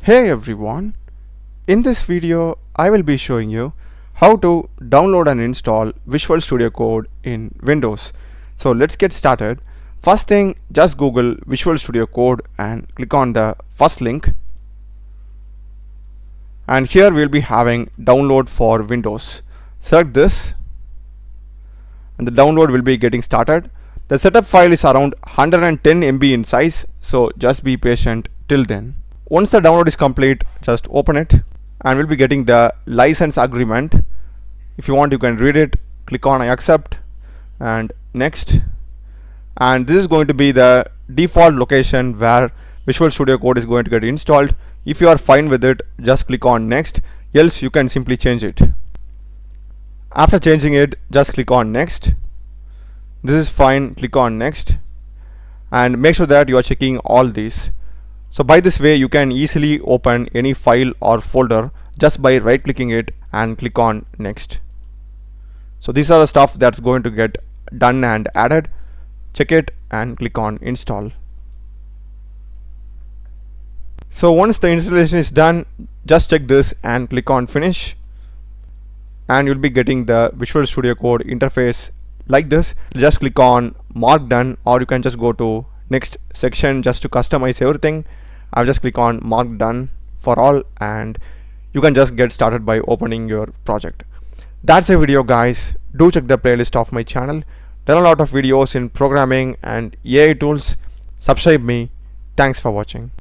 Hey everyone, in this video I will be showing you how to download and install Visual Studio Code in Windows. So let's get started. First thing, just Google Visual Studio Code and click on the first link, and here we'll be having download for Windows. Select this and the download will be getting started. The setup file is around 110 MB in size, so just be patient till then. Once the download is complete, just open it and we'll be getting the license agreement. If you want, you can read it. Click on I accept and next, and this is going to be the default location where Visual Studio Code is going to get installed. If you are fine with it, just click on next, else you can simply change it. After changing it, just click on next. This is fine, click on next and make sure that you are checking all these. So by this way you can easily open any file or folder just by right clicking it and click on next. So these are the stuff that's going to get done and added. Check it and click on install. So once the installation is done, just check this and click on finish, and you'll be getting the Visual Studio Code interface like this. Just click on mark done, or you can just go to next section just to customize everything. I'll just click on mark done for all, and you can just get started by opening your project. That's a video, guys. Do check the playlist of my channel. There are a lot of videos in programming and AI tools. Subscribe me. Thanks for watching.